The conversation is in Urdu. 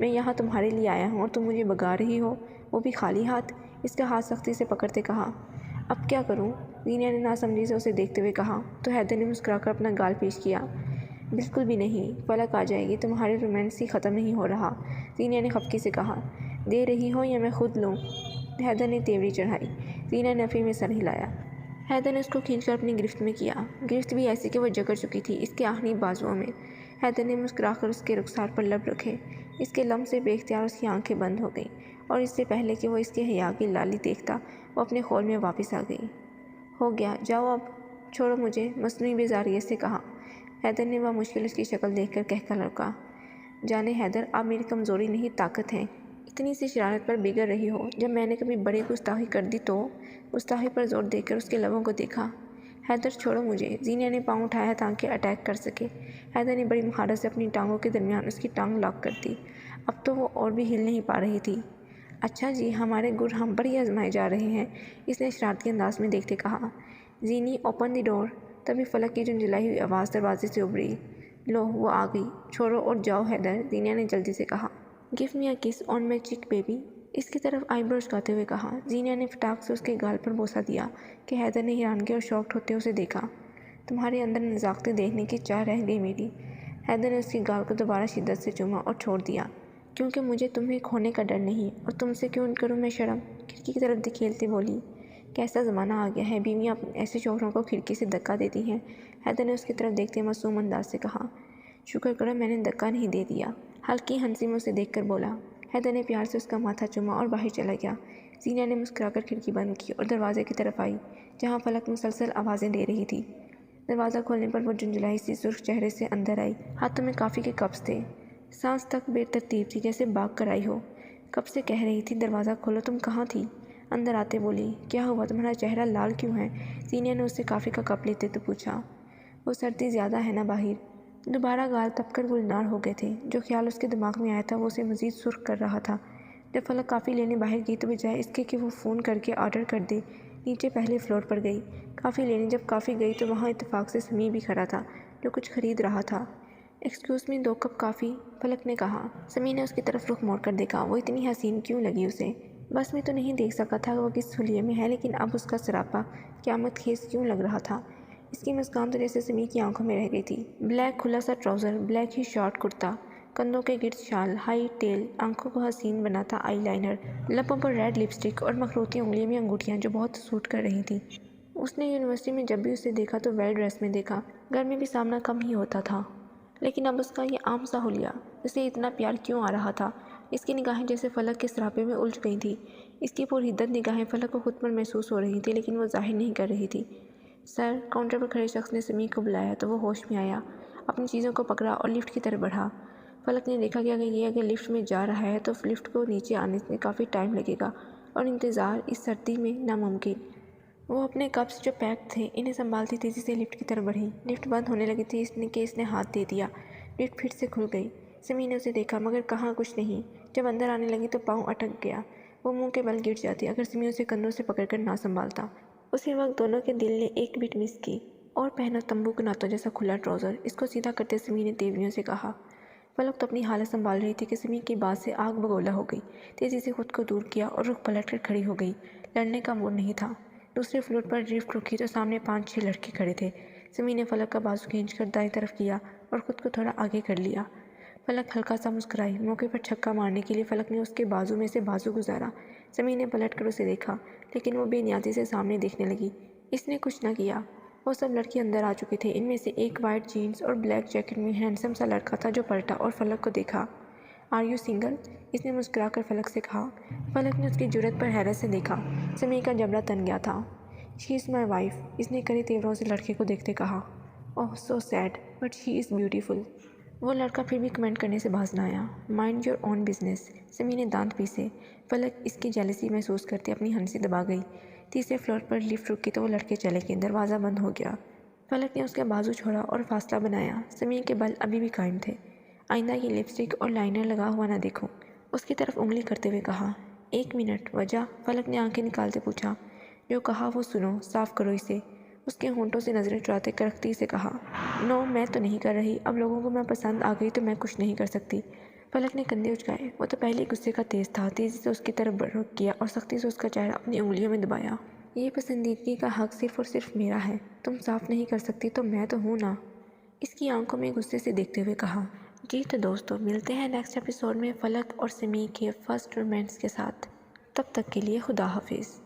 میں یہاں تمہارے لیے آیا ہوں اور تم مجھے بگا رہی ہو، وہ بھی خالی ہاتھ۔ اس کا ہاتھ سختی سے پکڑتے کہا۔ اب کیا کروں؟ زینیا نے ناسمجھی سے اسے دیکھتے ہوئے کہا تو حیدر نے مسکرا کر اپنا گال پیش کیا۔ بالکل بھی نہیں، فلک آ جائے گی، تمہارے رومانس ہی ختم نہیں ہو رہا، زینیا نے خفگی سے کہا۔ دے رہی ہو یا میں خود لوں؟ حیدر نے تیوری چڑھائی۔ زینیا نے نفی میں سر ہلایا۔ حیدر نے اس کو کھینچ کر اپنی گرفت میں کیا، گرفت بھی ایسی کہ وہ جکڑ چکی تھی اس کے آہنی بازوؤں میں۔ حیدر نے مسکرا کر اس کے رخسار پر لب رکھے۔ اس کے لمس سے بے اختیار اس کی آنکھیں بند ہو گئیں اور اس سے پہلے کہ وہ اس کے حیا کی لالی دیکھتا وہ اپنے خول میں واپس آ گئی۔ ہو گیا، جاؤ اب، چھوڑو مجھے، مصنوعی بیزاریت سے کہا۔ حیدر نے بامشکل اس کی شکل دیکھ کر کہہ کر لڑکا۔ جانے حیدر، آپ میری کمزوری نہیں طاقت ہیں۔ اتنی سی شرارت پر بگڑ رہی ہو؟ جب میں نے کبھی بڑی گستاخی کر دی تو؟ گستاخی پر زور دے کر اس کے لبوں کو دیکھا۔ حیدر چھوڑو مجھے، زینیا نے پاؤں اٹھایا تاکہ اٹیک کر سکے۔ حیدر نے بڑی مہارت سے اپنی ٹانگوں کے درمیان اس کی ٹانگ لاک کر دی۔ اب تو وہ اور بھی ہل نہیں پا رہی تھی۔ اچھا جی، ہمارے گر ہم بڑی آزمائے جا رہے ہیں، اس نے شرارتی انداز میں دیکھتے کہا۔ زینی، اوپن دی ڈور۔ تبھی فلک کی جھنجھلائی ہوئی آواز دروازے سے ابھری۔ لو، وہ آ گئی، چھوڑو اور جاؤ حیدر، زینیا نے جلدی سے کہا۔ گیو می اے کس آن مائی چیک بیبی، اس کی طرف آئی برو جھکاتے ہوئے کہا۔ زینیا نے فٹاک سے اس کے گال پر بوسہ دیا کہ حیدر نے حیرانگی اور شاکڈ ہوتے اسے دیکھا۔ تمہارے اندر نزاکتیں دیکھنے کی چاہ رہ گئی میری۔ حیدر نے اس کے گال کو دوبارہ شدت سے چوما اور چھوڑ دیا۔ کیونکہ مجھے تمہیں کھونے کا ڈر نہیں، اور تم سے کیوں کروں میں شرم، کھڑکی کی طرف دکھیلتے بولی۔ کیسا زمانہ آ گیا ہے، بیویاں ایسے شوہروں کو کھڑکی سے دھکا دیتی ہیں، حیدر نے اس کی طرف دیکھتے معصوم انداز سے کہا۔ شکر کرو میں نے دھکا نہیں دے دیا، ہلکی ہنسی میں اسے دیکھ کر بولا۔ حیدر نے پیار سے اس کا ماتھا چوما اور باہر چلا گیا۔ زینیا نے مسکرا کر کھڑکی بند کی اور دروازے کی طرف آئی جہاں فلک مسلسل آوازیں دے رہی تھی۔ دروازہ کھولنے پر وہ جھنجھلائی سی سرخ چہرے سے اندر آئی، ہاتھوں میں کافی کے کپس تھے، سانس تک بے ترتیب تھی جیسے بھاگ کر آئی ہو۔ کب سے کہہ رہی تھی دروازہ کھولو، تم کہاں تھی؟ اندر آتے بولی۔ کیا ہوا، تمہارا چہرہ لال کیوں ہے؟ زینیا نے اس سے کافی کا کپ لیتے تو پوچھا۔ وہ سردی زیادہ ہے نا باہر۔ دوبارہ گال تپ کر گلنار ہو گئے تھے۔ جو خیال اس کے دماغ میں آیا تھا وہ اسے مزید سرخ کر رہا تھا۔ جب فلک کافی لینے باہر گئی تو بجائے اس کے کہ وہ فون کر کے آرڈر کر دے، نیچے پہلے فلور پر گئی کافی لینے۔ جب کافی گئی تو وہاں اتفاق سے سمیع بھی کھڑا تھا جو کچھ خرید رہا تھا۔ ایکسکیوز می، 2 کپ کافی، فلک نے کہا۔ سمیع نے اس کی طرف رخ موڑ کر دیکھا۔ وہ اتنی حسین کیوں لگی اسے؟ بس میں تو نہیں دیکھ سکا تھا وہ کس حلیے میں ہے، لیکن اب اس کا سراپا قیامت خیز کیوں لگ رہا تھا۔ اس کی مسکان تو جیسے سمیع کی آنکھوں میں رہ گئی تھی۔ بلیک کھلا سا ٹراؤزر، بلیک ہی شارٹ کرتا، کندھوں کے گرد شال، ہائی ٹیل، آنکھوں کو حسین بناتا آئی لائنر، لبوں پر ریڈ لپسٹک اور مخروطی انگلیوں میں انگوٹھیاں جو بہت سوٹ کر رہی تھیں۔ اس نے یونیورسٹی میں جب بھی اسے دیکھا تو ویل ڈریس میں دیکھا، گھر میں بھی سامنا کم ہی ہوتا تھا، لیکن اب اس کا یہ عام سا حلیہ اسے اتنا پیار کیوں آ رہا تھا؟ اس کی نگاہیں جیسے فلک کے سراپے میں الجھ گئی تھیں۔ اس کی پرحدت نگاہیں فلک کو خود پر محسوس ہو رہی تھیں لیکن وہ ظاہر نہیں کر رہی تھی۔ سر، کاؤنٹر پر کھڑے شخص نے سمیع کو بلایا تو وہ ہوش میں آیا، اپنی چیزوں کو پکڑا اور لفٹ کی طرف بڑھا۔ فلک نے دیکھا کہ اگر لفٹ میں جا رہا ہے تو لفٹ کو نیچے آنے میں کافی ٹائم لگے گا اور انتظار اس سردی میں ناممکن۔ وہ اپنے کپس جو پیک تھے انہیں سنبھالتی تیزی سے لفٹ کی طرف بڑھی۔ لفٹ بند ہونے لگی تھی اس نے ہاتھ دے دیا، لفٹ پھر سے کھل گئی۔ سمیع نے اسے دیکھا مگر کہاں کچھ نہیں۔ جب اندر آنے لگی تو پاؤں اٹک گیا، وہ منہ کے بل گر جاتی اگر سمیع اسے کندھوں سے پکڑ کر نہ سنبھالتا۔ اسی وقت دونوں کے دل نے ایک بیٹ مس کی۔ اور پہنو تمبوک ناتوں جیسا کھلا ٹراؤزر، اس کو سیدھا کرتے سمیع نے تیوریوں سے کہا۔ فلک تو اپنی حالت سنبھال رہی تھی کہ سمیع کی بات سے آگ بگولا ہو گئی۔ تیزی سے خود کو دور کیا اور رخ پلٹ کر کھڑی ہو گئی۔ لڑنے کا موڈ نہیں تھا۔ دوسرے فلور پر لفٹ رکی تو سامنے 5-6 لڑکے کھڑے تھے۔ سمیع نے فلک کا بازو کھینچ کر دائیں طرف کیا اور خود کو تھوڑا آگے کر لیا۔ فلک ہلکا سا مسکرائی۔ موقع پر چھکا مارنے کے لیے فلک نے اس کے بازو میں سے بازو گزارا۔ سمیع نے پلٹ کر اسے دیکھا لیکن وہ بے نیازی سے سامنے دیکھنے لگی۔ اس نے کچھ نہ کیا۔ وہ سب لڑکے اندر آ چکے تھے۔ ان میں سے ایک وائٹ جینز اور بلیک جیکٹ میں ہینڈسم سا لڑکا تھا جو پلٹا اور فلک کو دیکھا۔ Are you single? اس نے مسکرا کر فلک سے کہا۔ فلک نے اس کی جرأت پر حیرت سے دیکھا۔ سمیع کا جبڑا تن گیا تھا۔ شی از مائی وائف، اس نے کڑے تیوروں سے لڑکے کو دیکھتے کہا۔ Oh so sad, but she is beautiful. وہ لڑکا پھر بھی کمنٹ کرنے سے باز نہ آیا۔ مائنڈ یور اون بزنس، سمیع نے دانت پیسے۔ فلک اس کی جیلسی محسوس کرتے اپنی ہنسی دبا گئی۔ تیسرے فلور پر لفٹ رکی تو وہ لڑکے چلے گئے، دروازہ بند ہو گیا۔ فلک نے اس کا بازو چھوڑا اور فاصلہ بنایا۔ سمیع کے بل ابھی بھی قائم تھے۔ آئندہ یہ لپسٹک اور لائنر لگا ہوا نہ دیکھوں، اس کی طرف انگلی کرتے ہوئے کہا۔ 1 منٹ، وجہ؟ فلک نے آنکھیں نکالتے پوچھا۔ جو کہا وہ سنو، صاف کرو اسے، اس کے ہونٹوں سے نظریں چراتے کرختی سے کہا۔ نو، میں تو نہیں کر رہی، اب لوگوں کو میں پسند آ گئی تو میں کچھ نہیں کر سکتی۔ فلک نے کندھے اچکائے۔ وہ تو پہلے غصے کا تیز تھا، تیزی سے اس کی طرف رخ کیا اور سختی سے اس کا چہرہ اپنی انگلیوں میں دبایا۔ یہ پسندیدگی کا حق صرف اور صرف میرا ہے، تم صاف نہیں کر سکتی تو میں تو ہوں نا، اس کی آنکھوں میں غصے سے دیکھتے ہوئے کہا۔ جی تو دوستو، ملتے ہیں نیکسٹ ایپیسوڈ میں فلک اور سمی کے فرسٹ رومانس کے ساتھ۔ تب تک کے لیے خدا حافظ۔